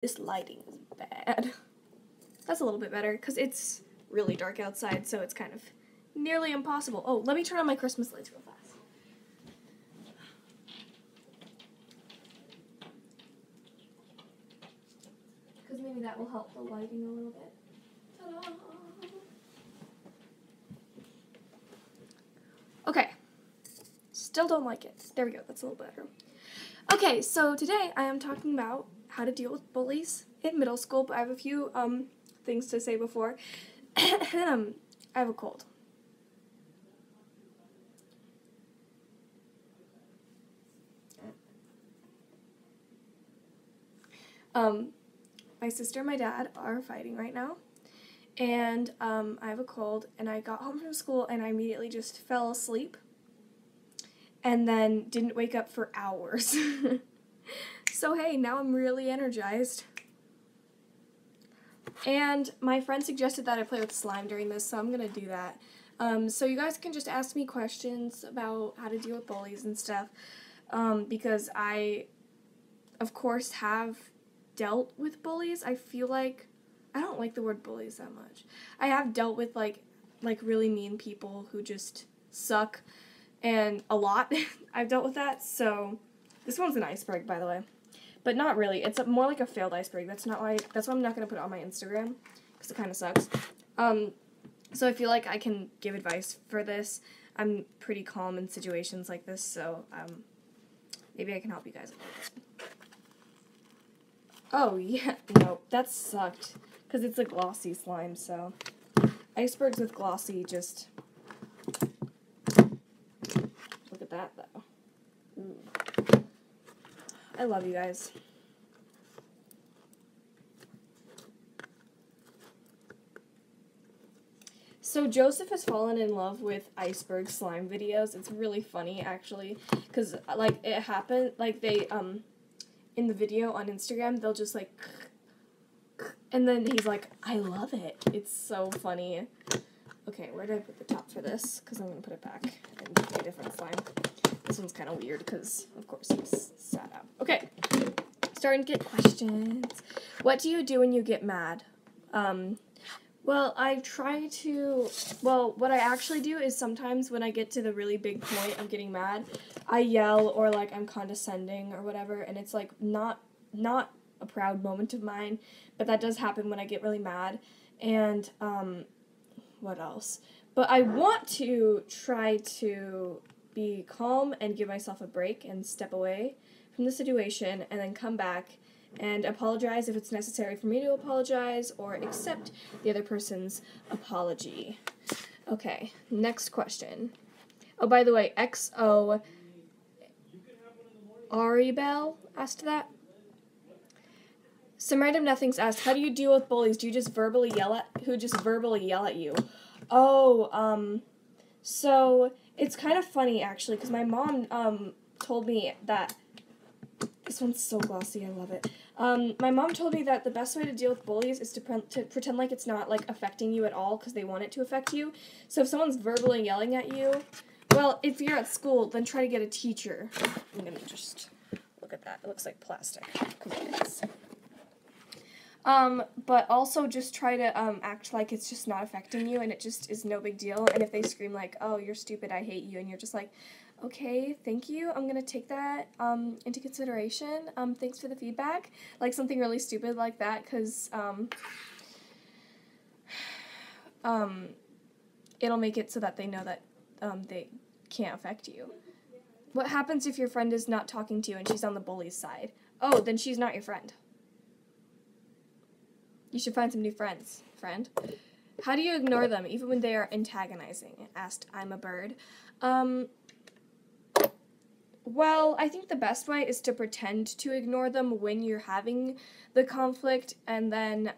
This lighting is bad. That's a little bit better because it's really dark outside, so it's kind of nearly impossible. Oh, let me turn on my Christmas lights real fast. Because maybe that will help the lighting a little bit. Ta-da! Okay. Still don't like it. There we go. That's a little better. Okay, so today I am talking about how to deal with bullies in middle school, but I have a few things to say before. I have a cold. My sister and my dad are fighting right now, and I have a cold, and I got home from school, and I immediately just fell asleep, and then didn't wake up for hours. So hey, now I'm really energized. And my friend suggested that I play with slime during this, so I'm gonna do that. So you guys can just ask me questions about how to deal with bullies and stuff, because I, of course, have dealt with bullies. I feel like, I don't like the word bullies that much. I have dealt with, like really mean people who just suck, and a lot. I've dealt with that, so this one's an iceberg, by the way. But not really. It's more like a failed iceberg. That's why I'm not going to put it on my Instagram, because it kind of sucks. So I feel like I can give advice for this. I'm pretty calm in situations like this, so maybe I can help you guys a little bit. Oh, yeah. No, that sucked, because it's a glossy slime, so icebergs with glossy just... Look at that, though. Ooh. I love you guys. So Joseph has fallen in love with iceberg slime videos. It's really funny, actually, because like it happened, like they in the video on Instagram, they'll just like, and then he's like, I love it. It's so funny. Okay, where did I put the top for this? Because I'm gonna put it back and make a different slime. This one's kind of weird because, of course, it's sat out. Okay, starting to get questions. What do you do when you get mad? Well, I try to, what I actually do is sometimes when I get to the really big point of getting mad, I yell or, like, I'm condescending or whatever, and it's, like, not a proud moment of mine, but that does happen when I get really mad, and, what else? But I want to try to be calm and give myself a break and step away from the situation and then come back and apologize if it's necessary for me to apologize or accept the other person's apology. Okay, next question. Oh, by the way, XO Aribel asked that. Some random nothings asked, how do you deal with bullies? Do you just verbally yell at you? Oh, so it's kind of funny, actually, because my mom, told me that, this one's so glossy, I love it. My mom told me that the best way to deal with bullies is to pretend like it's not, like, affecting you at all, because they want it to affect you. So if someone's verbally yelling at you, well, if you're at school, then try to get a teacher. I'm gonna just, look at that, it looks like plastic. Come on, guys. But also just try to, act like it's just not affecting you and it just is no big deal. And if they scream like, oh, you're stupid, I hate you, and you're just like, okay, thank you, I'm gonna take that, into consideration, thanks for the feedback, like something really stupid like that, because, it'll make it so that they know that, they can't affect you. What happens if your friend is not talking to you and she's on the bully's side? Oh, then she's not your friend. You should find some new friends, friend. How do you ignore them, even when they are antagonizing? Asked I'm a bird. Well, I think the best way is to pretend to ignore them when you're having the conflict, and then,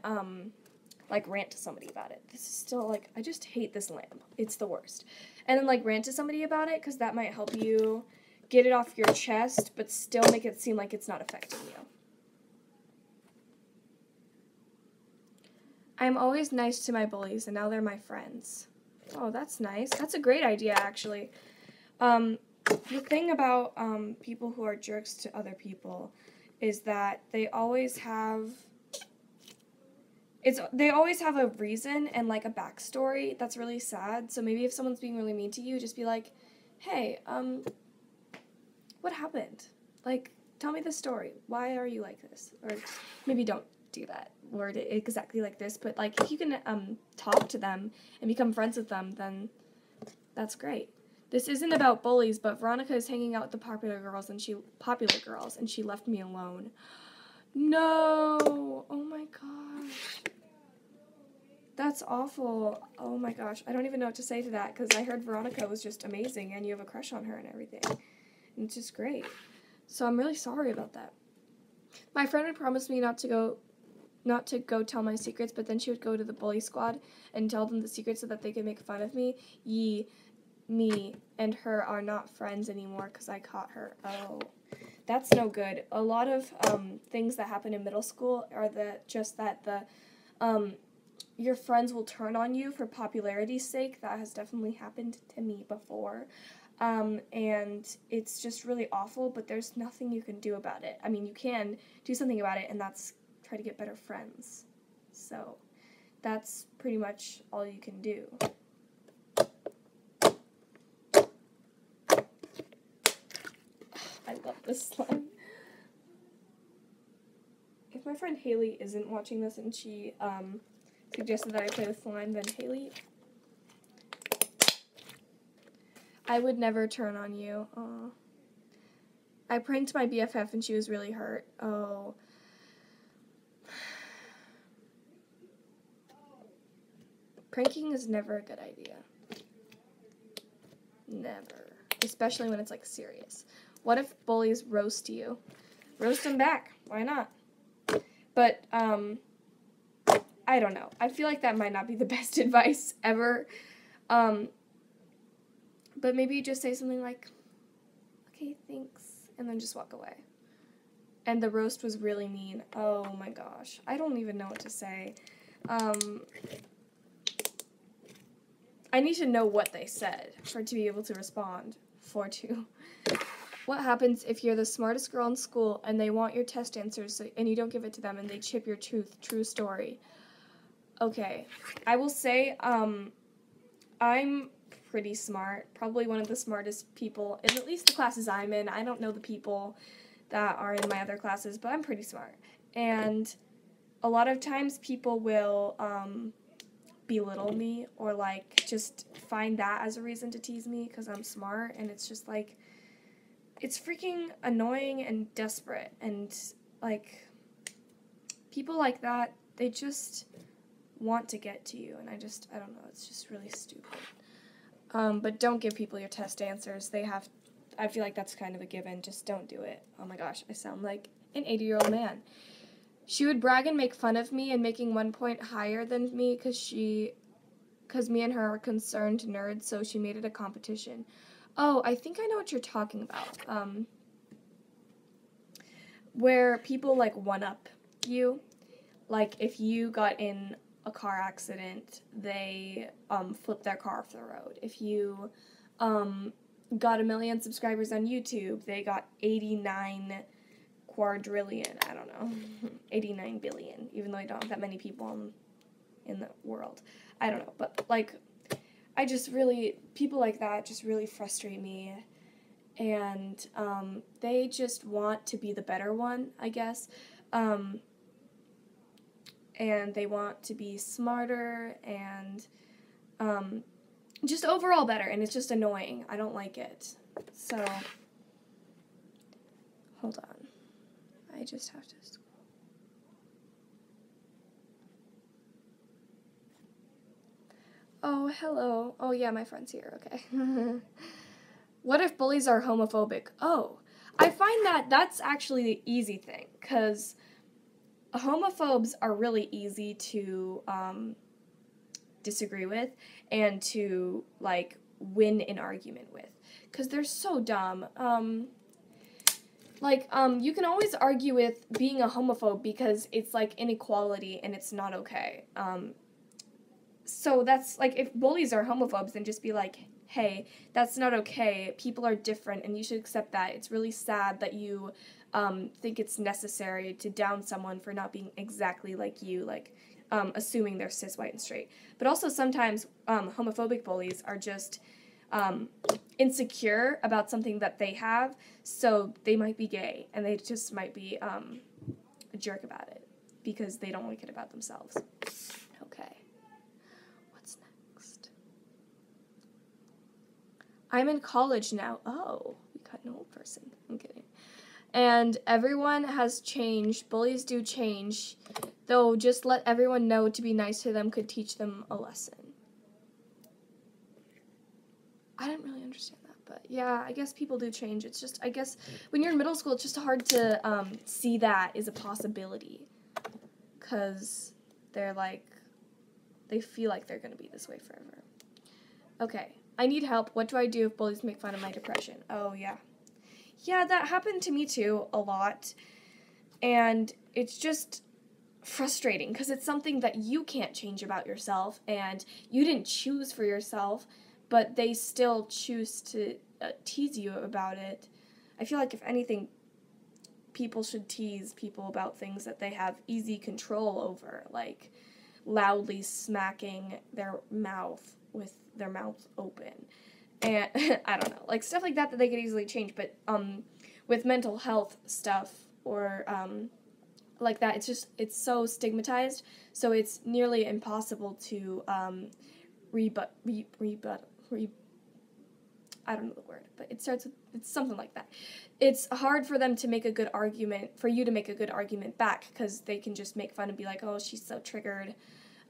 like, rant to somebody about it. This is still, like, I just hate this lamp. It's the worst. And then, like, rant to somebody about it, because that might help you get it off your chest, but still make it seem like it's not affecting you. I'm always nice to my bullies, and now they're my friends. Oh, that's nice. That's a great idea, actually. The thing about people who are jerks to other people is that they always have they always have a reason and, like, a backstory that's really sad. So maybe if someone's being really mean to you, just be like, hey, what happened? Like, tell me the story. Why are you like this? Or maybe don't do that, word it exactly like this, but, like, if you can, talk to them and become friends with them, then that's great. This isn't about bullies, but Veronica is hanging out with the popular girls, and she left me alone. No! Oh my gosh. That's awful. Oh my gosh. I don't even know what to say to that, because I heard Veronica was just amazing, and you have a crush on her and everything. And it's just great. So I'm really sorry about that. My friend would promise me not to go tell my secrets, but then she would go to the bully squad and tell them the secrets so that they could make fun of me. Me and her are not friends anymore because I caught her. Oh, that's no good. A lot of things that happen in middle school are your friends will turn on you for popularity's sake. That has definitely happened to me before. And it's just really awful, but there's nothing you can do about it. I mean, you can do something about it, and that's try to get better friends. So that's pretty much all you can do. I love this slime. If my friend Haley isn't watching this and she suggested that I play with slime, then Haley, I would never turn on you. Aww. I pranked my BFF and she was really hurt. Oh. Pranking is never a good idea. Never. Especially when it's, like, serious. What if bullies roast you? Roast them back. Why not? But, I don't know. I feel like that might not be the best advice ever. But maybe you just say something like, okay, thanks, and then just walk away. And the roast was really mean. Oh my gosh. I don't even know what to say. I need to know what they said to be able to respond. What happens if you're the smartest girl in school and they want your test answers and you don't give it to them and they chip your true story? Okay, I will say I'm pretty smart, probably one of the smartest people in at least the classes I'm in. I don't know the people that are in my other classes, but I'm pretty smart. And a lot of times people will belittle me or, like, just find that as a reason to tease me because I'm smart, and it's just, like, it's freaking annoying and desperate, and, like, people like that, they just want to get to you, and I don't know, it's just really stupid. But don't give people your test answers. I feel like that's kind of a given. Just don't do it. Oh my gosh, I sound like an 80-year-old man. She would brag and make fun of me and making 1 point higher than me because me and her are concerned nerds, so she made it a competition. Oh, I think I know what you're talking about. Where people, like, one-up you. Like, if you got in a car accident, they flip their car off the road. If you got 1 million subscribers on YouTube, they got 89 quadrillion, I don't know, 89 billion, even though I don't have that many people in the world. I don't know, but, like, people like that just really frustrate me, and they just want to be the better one, I guess, and they want to be smarter and just overall better, and it's just annoying. I don't like it. So, hold on. I just have to scroll. Oh, hello. Oh, yeah, my friend's here. Okay. What if bullies are homophobic? Oh, I find that's actually the easy thing, because homophobes are really easy to disagree with and to, like, win an argument with, because they're so dumb. You can always argue with being a homophobe because it's, like, inequality and it's not okay. So that's, like, if bullies are homophobes, then just be like, hey, that's not okay. People are different and you should accept that. It's really sad that you think it's necessary to down someone for not being exactly like you, like assuming they're cis, white, and straight. But also sometimes homophobic bullies are just insecure about something that they have, so they might be gay, and they just might be a jerk about it because they don't like it about themselves. Okay. What's next? I'm in college now. Oh, we got an old person. I'm kidding. And everyone has changed. Bullies do change. Though just let everyone know to be nice to them could teach them a lesson. I didn't really understand that, but yeah, I guess people do change. It's just, I guess, when you're in middle school, it's just hard to see that as a possibility. Because they're like, they feel like they're going to be this way forever. Okay, I need help. What do I do if bullies make fun of my depression? Oh, yeah. Yeah, that happened to me too a lot. And it's just frustrating because it's something that you can't change about yourself and you didn't choose for yourself, but they still choose to tease you about it. I feel like if anything, people should tease people about things that they have easy control over, like loudly smacking their mouth with their mouth open. And I don't know, like stuff like that they could easily change, but with mental health stuff or like that, it's so stigmatized, so it's nearly impossible to I don't know the word, but it's something like that. It's hard for them to make a good argument, for you to make a good argument back, because they can just make fun and be like, oh, she's so triggered.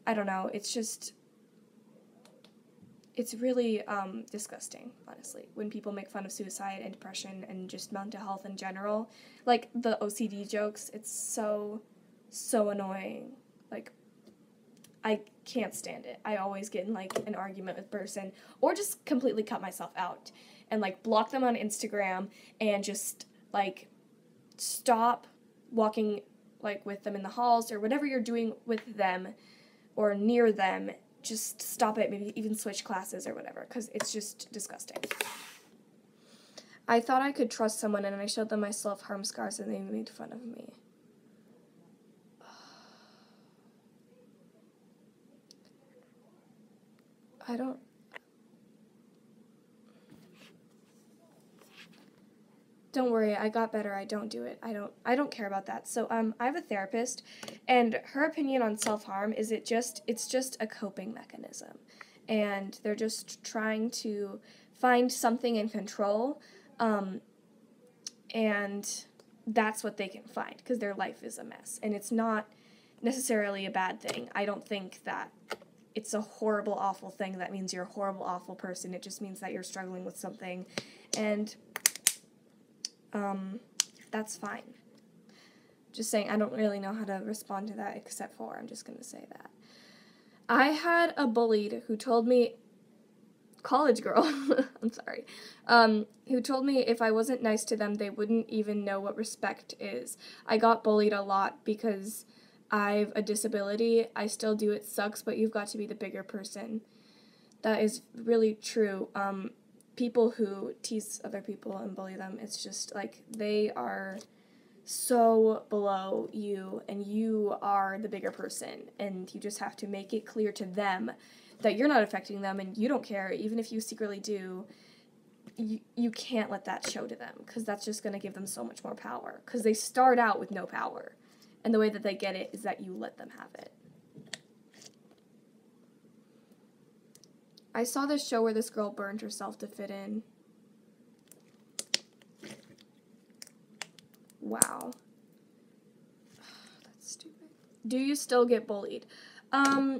I don't know, it's really disgusting, honestly, when people make fun of suicide and depression and just mental health in general. Like, the OCD jokes, it's so annoying. Like, I can't stand it. I always get in, like, an argument with a person, or just completely cut myself out, and, like, block them on Instagram, and just, like, stop walking, like, with them in the halls, or whatever you're doing with them, or near them. Just stop it, maybe even switch classes or whatever, because it's just disgusting. I thought I could trust someone, and I showed them my self-harm scars, and they made fun of me. Don't worry, I got better. I don't do it. I don't care about that. So, I have a therapist, and her opinion on self-harm is it's just a coping mechanism. And they're just trying to find something in control, and that's what they can find, because their life is a mess. And it's not necessarily a bad thing. I don't think that it's a horrible, awful thing that means you're a horrible, awful person. It just means that you're struggling with something, and that's fine. Just saying, I don't really know how to respond to that except for, I'm just going to say that. I had a bullied who told me, college girl, I'm sorry, who told me if I wasn't nice to them, they wouldn't even know what respect is. I got bullied a lot because I've a disability. I still do. It sucks, but you've got to be the bigger person. That is really true. People who tease other people and bully them, it's just, like, they are so below you, and you are the bigger person, and you just have to make it clear to them that you're not affecting them, and you don't care, even if you secretly do. You can't let that show to them, because that's just going to give them so much more power, because they start out with no power, and the way that they get it is that you let them have it. I saw this show where this girl burned herself to fit in. Wow. That's stupid. Do you still get bullied?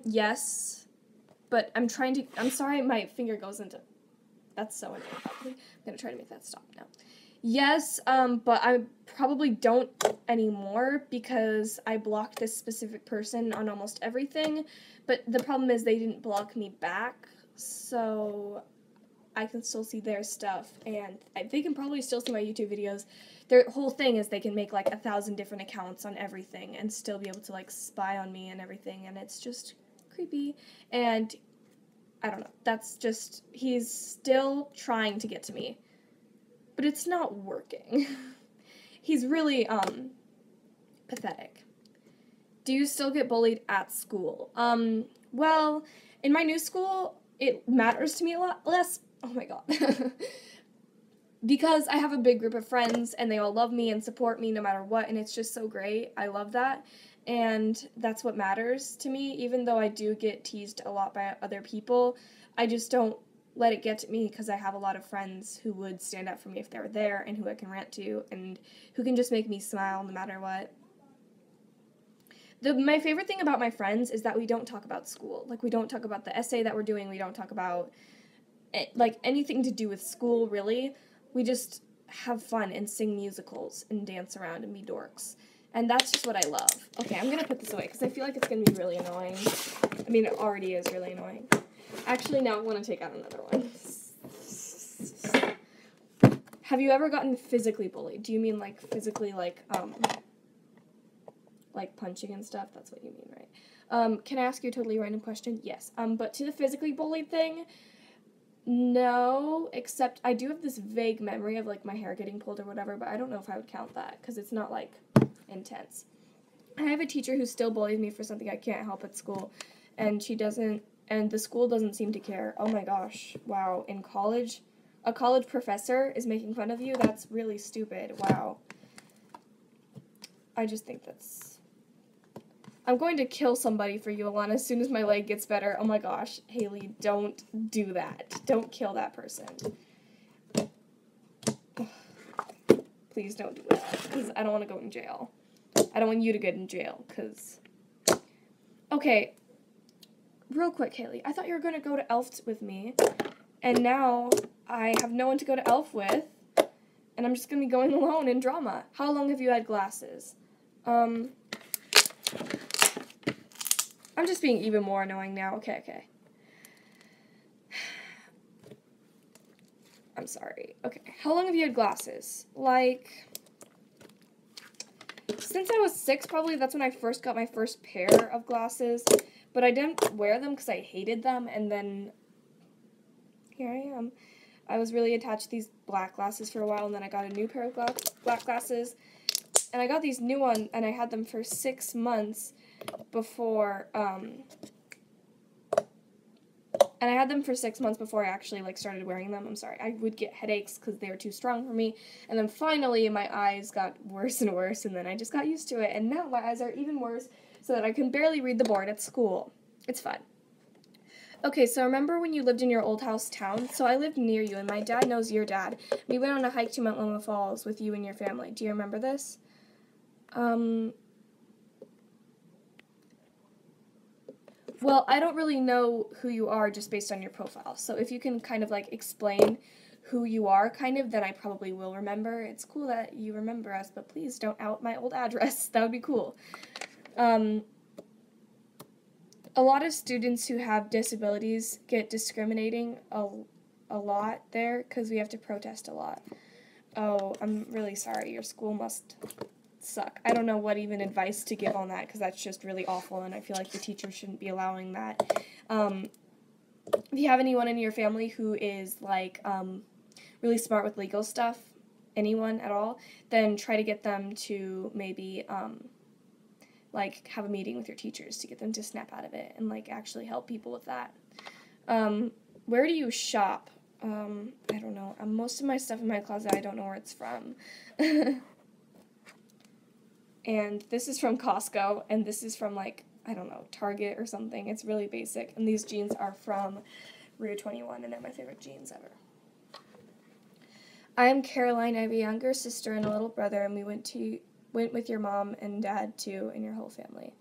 Yes. But I'm sorry, my finger goes into, that's so annoying, probably. I'm gonna try to make that stop now. Yes, but I probably don't anymore, because I blocked this specific person on almost everything, but the problem is they didn't block me back, so I can still see their stuff, and they can probably still see my YouTube videos. Their whole thing is they can make, like, 1,000 different accounts on everything and still be able to, like, spy on me and everything, and it's just creepy, and I don't know, that's just, he's still trying to get to me, but it's not working. He's really, pathetic. Do you still get bullied at school? Well, in my new school, it matters to me a lot less. Oh my god. Because I have a big group of friends, and they all love me and support me no matter what, and it's just so great. I love that. And that's what matters to me, even though I do get teased a lot by other people. I just don't let it get to me because I have a lot of friends who would stand up for me if they were there and who I can rant to and who can just make me smile no matter what. My favorite thing about my friends is that we don't talk about school. Like, we don't talk about the essay that we're doing. We don't talk about, like, anything to do with school, really. We just have fun and sing musicals and dance around and be dorks. And that's just what I love. Okay, I'm going to put this away because I feel like it's going to be really annoying. I mean, it already is really annoying. Actually, now I want to take out another one. Have you ever gotten physically bullied? Do you mean, like, physically, like punching and stuff? That's what you mean, right? Can I ask you a totally random question? Yes. But to the physically bullied thing, no, except I do have this vague memory of, like, my hair getting pulled or whatever, but I don't know if I would count that, because it's not, like, intense. I have a teacher who still bullies me for something I can't help at school, and the school doesn't seem to care. Oh my gosh, wow, in college, a college professor is making fun of you? That's really stupid, wow. I just think that's... I'm going to kill somebody for you, Alana, as soon as my leg gets better. Oh my gosh, Haley, don't do that. Don't kill that person. Please don't do that, because I don't want to go in jail. I don't want you to get in jail, because... Okay, real quick, Haley, I thought you were going to go to ELF with me, and now I have no one to go to ELF with, and I'm just going to be going alone in drama. How long have you had glasses? I'm just being even more annoying now. Okay. I'm sorry. Okay, how long have you had glasses? Like, since I was 6, probably. That's when I first got my first pair of glasses, but I didn't wear them because I hated them, and then here I am. I was really attached to these black glasses for a while, and then I got a new pair of black glasses, and I got these new ones, and I had them for 6 months before, and I had them for 6 months before I actually, like, started wearing them. I'm sorry. I would get headaches because they were too strong for me, and then finally my eyes got worse and worse, and then I just got used to it, and now my eyes are even worse, so that I can barely read the board at school. It's fun. Okay, so remember when you lived in your old house town? So I lived near you, and my dad knows your dad. We went on a hike to Mount Loma Falls with you and your family. Do you remember this? Well, I don't really know who you are just based on your profile. So if you can kind of, like, explain who you are, kind of, then I probably will remember. It's cool that you remember us, but please don't out my old address. That would be cool. A lot of students who have disabilities get discriminating a lot there because we have to protest a lot. Oh, I'm really sorry. Your school must suck. I don't know what even advice to give on that because that's just really awful, and I feel like the teacher shouldn't be allowing that. If you have anyone in your family who is, like, really smart with legal stuff, anyone at all, then try to get them to maybe, like, have a meeting with your teachers to get them to snap out of it and, like, actually help people with that. Where do you shop? I don't know. Most of my stuff in my closet, I don't know where it's from. And this is from Costco, and this is from, like, I don't know, Target or something. It's really basic. And these jeans are from Rue 21, and they're my favorite jeans ever. I am Caroline. I have a younger sister and a little brother, and we went with your mom and dad, too, and your whole family.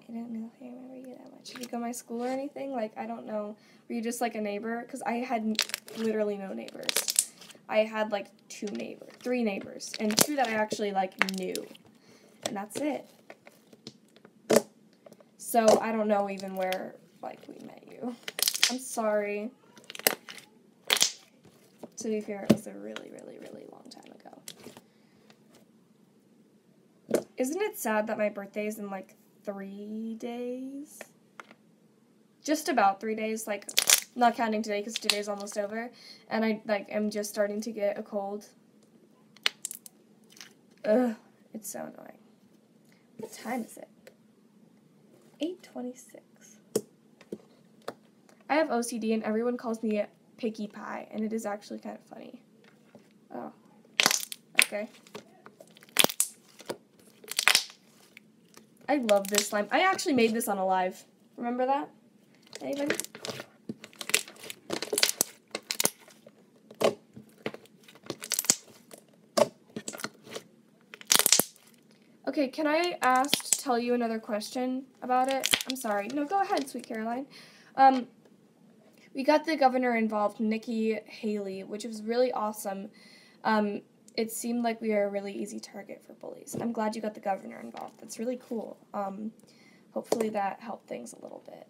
I don't know if I remember you that much. Did you go to my school or anything? Like, I don't know. Were you just, like, a neighbor? Because I had literally no neighbors. I had, like, 3 neighbors, and 2 that I actually, like, knew, and that's it. So, I don't know even where, like, we met you. I'm sorry. To be fair, it was a really, really, really long time ago. Isn't it sad that my birthday is in, like, 3 days? Just about 3 days, like, Not counting today because today's almost over. And I, like, am just starting to get a cold. Ugh, it's so annoying. What time is it? 8:26. I have OCD and everyone calls me a picky pie, and it is actually kind of funny. Oh, okay. I love this slime. I actually made this on a live. Remember that? Anybody? Okay, can I tell you another question about it? I'm sorry. No, go ahead, sweet Caroline. We got the governor involved, Nikki Haley, which was really awesome. It seemed like we were a really easy target for bullies. I'm glad you got the governor involved. That's really cool. Hopefully that helped things a little bit.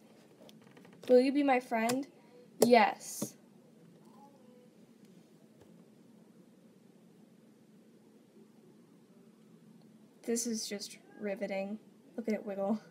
Will you be my friend? Yes. This is just riveting. Look at it wiggle.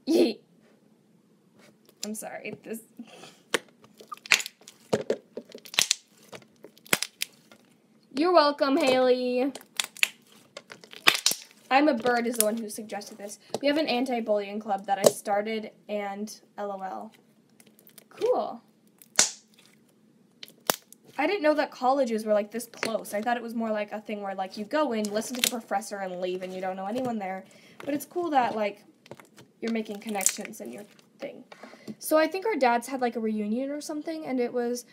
Yeet. I'm sorry. This. You're welcome, Haley. I'm a Bird is the one who suggested this. We have an anti-bullying club that I started, and LOL. Cool. I didn't know that colleges were like this close. I thought it was more like a thing where like you go in, listen to the professor, and leave, and you don't know anyone there. But it's cool that like you're making connections in your thing. So I think our dads had like a reunion or something, and it was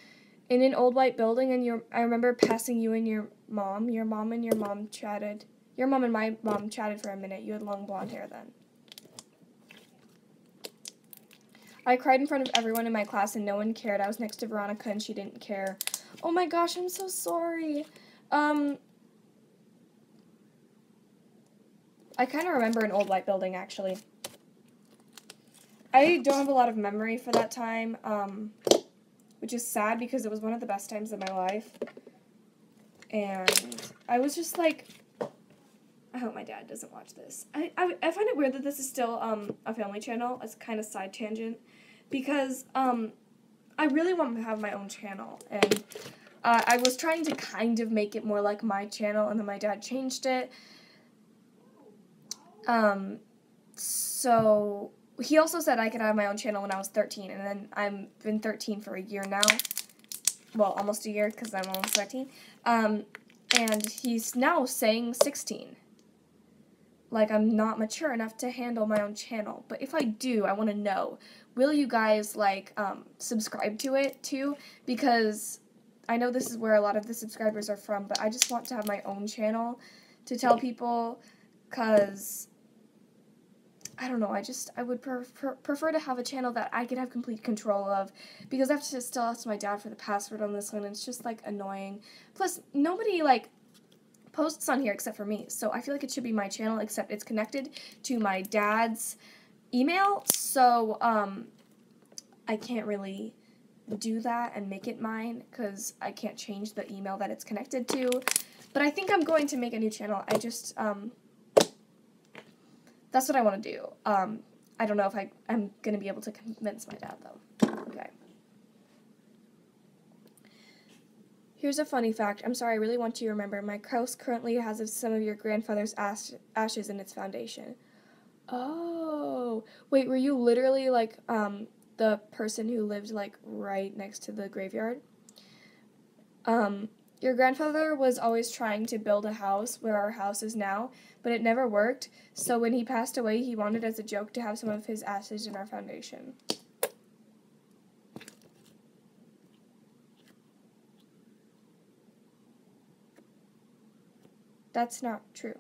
in an old white building, and I remember passing you and your mom. Your mom and your mom chatted. Your mom and my mom chatted for a minute. You had long blonde hair then. I cried in front of everyone in my class, and no one cared. I was next to Veronica, and she didn't care. Oh my gosh, I'm so sorry. I kind of remember an old white building, actually. I don't have a lot of memory for that time, which is sad because it was one of the best times of my life. And I was just like, I hope my dad doesn't watch this. I find it weird that this is still a family channel. It's kind of side tangent because I really want to have my own channel, and I was trying to kind of make it more like my channel, and then my dad changed it. So he also said I could have my own channel when I was 13, and then I've been 13 for a year now. Well, almost a year because I'm almost 13. And he's now saying 16. Like, I'm not mature enough to handle my own channel. But if I do, I want to know, will you guys, like, subscribe to it, too? Because I know this is where a lot of the subscribers are from, but I just want to have my own channel to tell people, because I don't know, I would prefer to have a channel that I could have complete control of, because I have to still ask my dad for the password on this one, and it's just, like, annoying. Plus, nobody, like, posts on here except for me, so I feel like it should be my channel, except it's connected to my dad's email, so, I can't really do that and make it mine, because I can't change the email that it's connected to, but I think I'm going to make a new channel. I just, that's what I want to do. I don't know if I'm going to be able to convince my dad, though. Okay. Here's a funny fact. I'm sorry, I really want you to remember. My house currently has some of your grandfather's ashes in its foundation. Oh. Wait, were you literally, like, the person who lived, like, right next to the graveyard? Your grandfather was always trying to build a house where our house is now, but it never worked, so when he passed away, he wanted as a joke to have some of his ashes in our foundation. That's not true.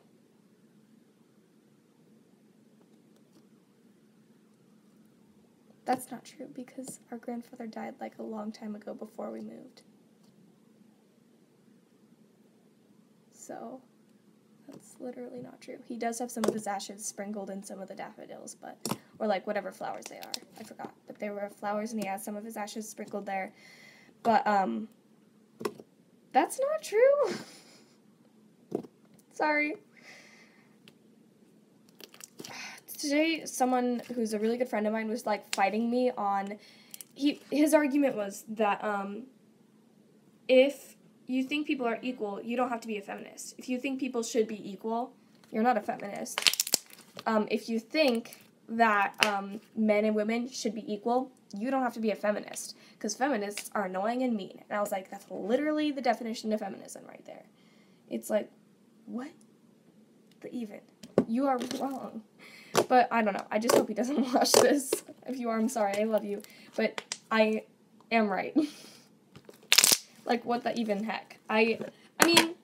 That's not true, because our grandfather died, like, a long time ago before we moved. So, That's literally not true. He does have some of his ashes sprinkled in some of the daffodils, but, or like whatever flowers they are. I forgot. But there were flowers and he has some of his ashes sprinkled there. But, that's not true. Sorry. Today, someone who's a really good friend of mine was, like, fighting me on, his argument was that, if you think people are equal, you don't have to be a feminist. If you think people should be equal, you're not a feminist. If you think that, men and women should be equal, you don't have to be a feminist. Because feminists are annoying and mean. And I was like, that's literally the definition of feminism right there. It's like, what? The even. You are wrong. But I don't know. I just hope he doesn't watch this. If you are, I'm sorry. I love you. But I am right. Like, what the even heck? I mean,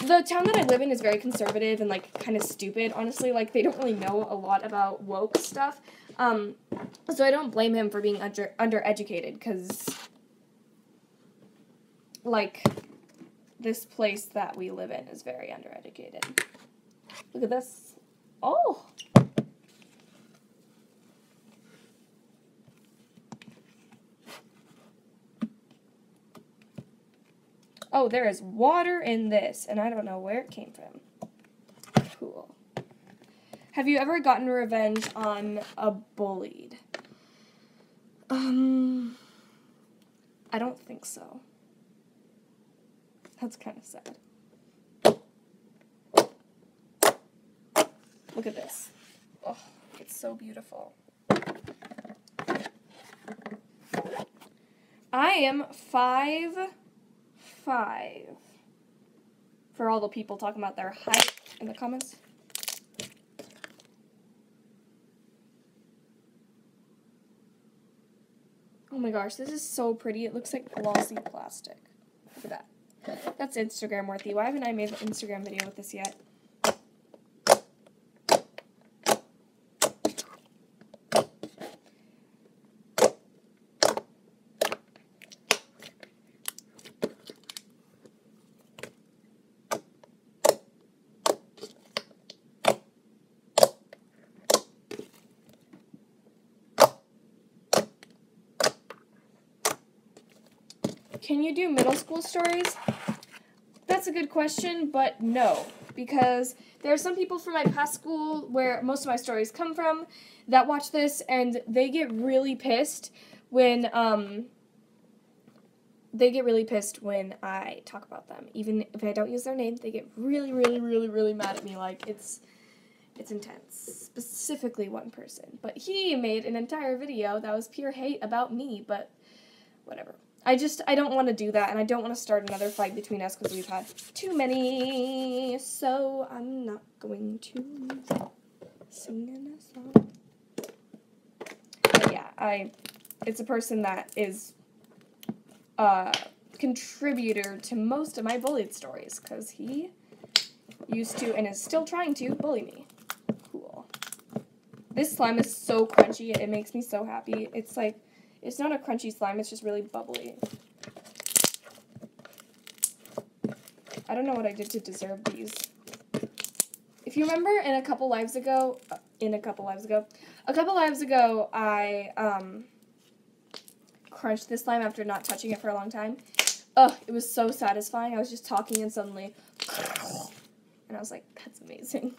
the town that I live in is very conservative and, like, kind of stupid, honestly. Like, they don't really know a lot about woke stuff. So I don't blame him for being undereducated, because, like, this place that we live in is very undereducated. Look at this. Oh! Oh, there is water in this, and I don't know where it came from. Cool. Have you ever gotten revenge on a bullied? I don't think so. That's kind of sad. Look at this. Oh, it's so beautiful. I am 5'5". For all the people talking about their height in the comments. Oh my gosh, this is so pretty. It looks like glossy plastic. Look at that. That's Instagram worthy. Why haven't I made an Instagram video with this yet? Can you do middle school stories? That's a good question, but no. Because there are some people from my past school where most of my stories come from that watch this, and they get really pissed when, I talk about them. Even if I don't use their name, they get really, really, really, really mad at me. Like, it's intense. Specifically one person. But he made an entire video that was pure hate about me, but whatever. I don't want to do that, and I don't want to start another fight between us because we've had too many, so I'm not going to sing a song. But yeah, it's a person that is a contributor to most of my bullied stories, because he used to, and is still trying to, bully me. Cool. This slime is so crunchy, it makes me so happy. It's like, it's not a crunchy slime, it's just really bubbly. I don't know what I did to deserve these. If you remember a couple lives ago, I, crunched this slime after not touching it for a long time. Ugh, it was so satisfying. I was just talking and suddenly, and I was like, that's amazing.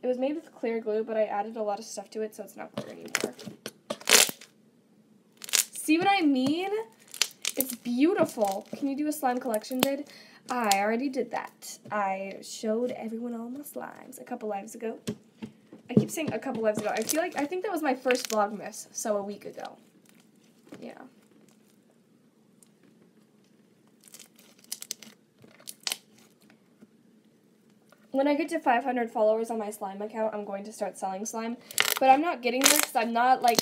It was made with clear glue, but I added a lot of stuff to it, so it's not clear anymore. See what I mean? It's beautiful. Can you do a slime collection vid? I already did that. I showed everyone all my slimes a couple lives ago. I keep saying a couple lives ago. I think that was my first vlogmas, so a week ago. Yeah. When I get to 500 followers on my slime account, I'm going to start selling slime. But I'm not getting there because I'm not, like,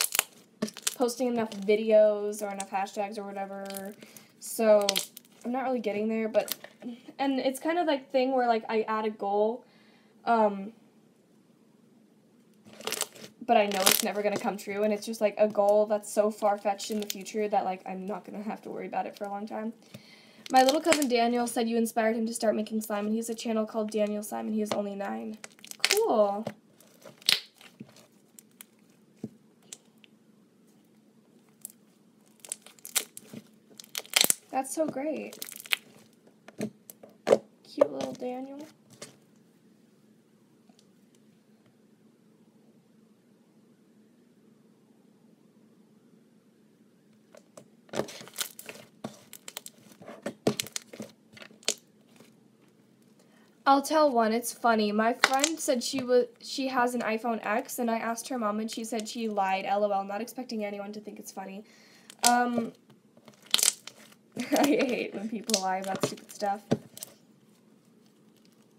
posting enough videos or enough hashtags or whatever. So I'm not really getting there. But, and it's kind of like thing where, like, I add a goal. But I know it's never going to come true. And it's just, like, a goal that's so far-fetched in the future that, like, I'm not going to have to worry about it for a long time. My little cousin Daniel said you inspired him to start making slime, and he has a channel called Daniel Slime, and he is only 9. Cool. That's so great. Cute little Daniel. I'll tell one, it's funny. My friend said she has an iPhone X, and I asked her mom, and she said she lied, LOL, not expecting anyone to think it's funny. I hate when people lie about stupid stuff.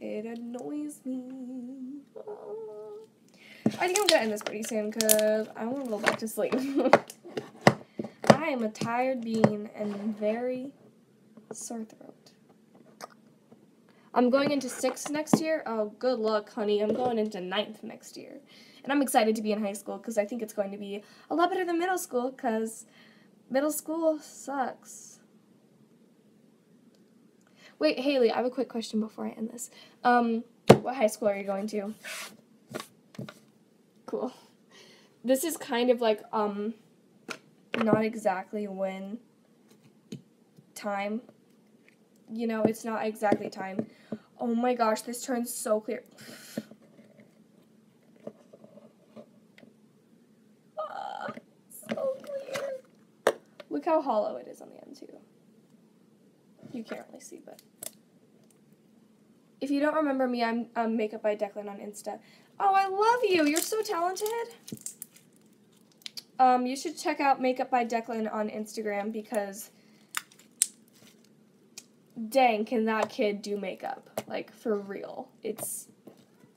It annoys me. I think I'm gonna end this pretty soon, because I want to go back to sleep. I am a tired bean and very sore throat. I'm going into 6th next year. Oh, good luck, honey. I'm going into 9th next year. And I'm excited to be in high school because I think it's going to be a lot better than middle school because middle school sucks. Wait, Haley, I have a quick question before I end this. What high school are you going to? Cool. This is kind of like, not exactly when time. You know, it's not exactly time. Oh my gosh, this turns so clear. So clear. Look how hollow it is on the end, too. You can't really see, but. If you don't remember me, I'm Makeup by Declan on Insta. Oh, I love you. You're so talented. You should check out Makeup by Declan on Instagram because dang, can that kid do makeup? Like, for real. It's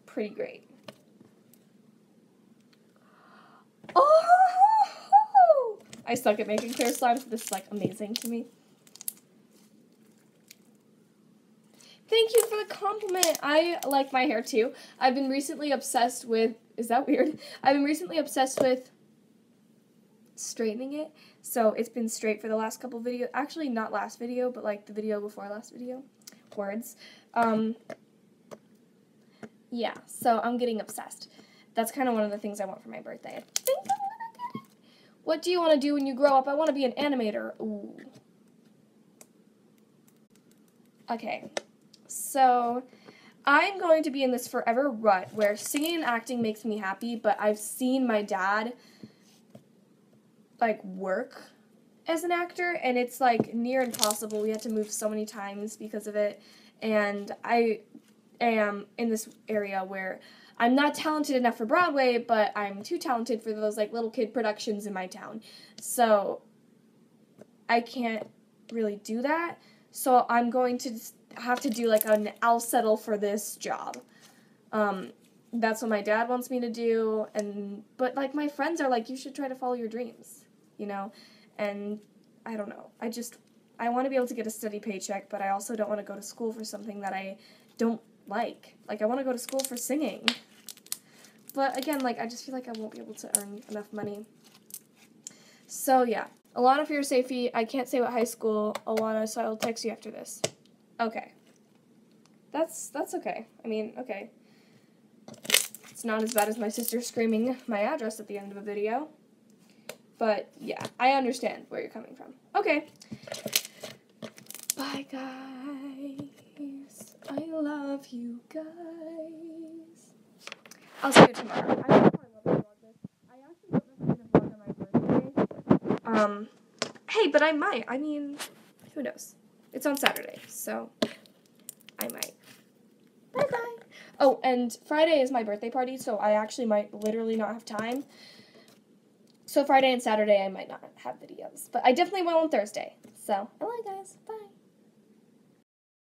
pretty great. Oh! I suck at making clear slimes, but this is, like, amazing to me. Thank you for the compliment. I like my hair, too. I've been recently obsessed with... Is that weird? I've been recently obsessed with straightening it. So it's been straight for the last couple videos. Actually, not last video, but like the video before last video. Words. Yeah, so I'm getting obsessed. That's kind of one of the things I want for my birthday. I think I'm gonna get it. What do you want to do when you grow up? I want to be an animator. Ooh. Okay, so I'm going to be in this forever rut where singing and acting makes me happy, but I've seen my dad like work as an actor, and it's like near impossible. We had to move so many times because of it, and I am in this area where I'm not talented enough for Broadway, but I'm too talented for those like little kid productions in my town, so I can't really do that. So I'm going to have to do like an I'll settle for this job. That's what my dad wants me to do, but like my friends are like, you should try to follow your dreams, you know, and I don't know. I want to be able to get a steady paycheck, but I also don't want to go to school for something that I don't like. Like, I want to go to school for singing. But again, like, I just feel like I won't be able to earn enough money. So yeah, Alana, for your safety, I can't say what high school, Alana, so I'll text you after this. Okay. That's okay. I mean, okay. It's not as bad as my sister screaming my address at the end of a video. But, yeah, I understand where you're coming from. Okay. Bye, guys. I love you guys. I'll see you tomorrow. I don't know if I love to vlog this. I actually don't know if I'm going to vlog on my birthday. Hey, but I might. I mean, who knows? It's on Saturday, so I might. Bye-bye. Oh, and Friday is my birthday party, so I actually might literally not have time. So Friday and Saturday I might not have videos, but I definitely will on Thursday. So, I love you guys. Bye.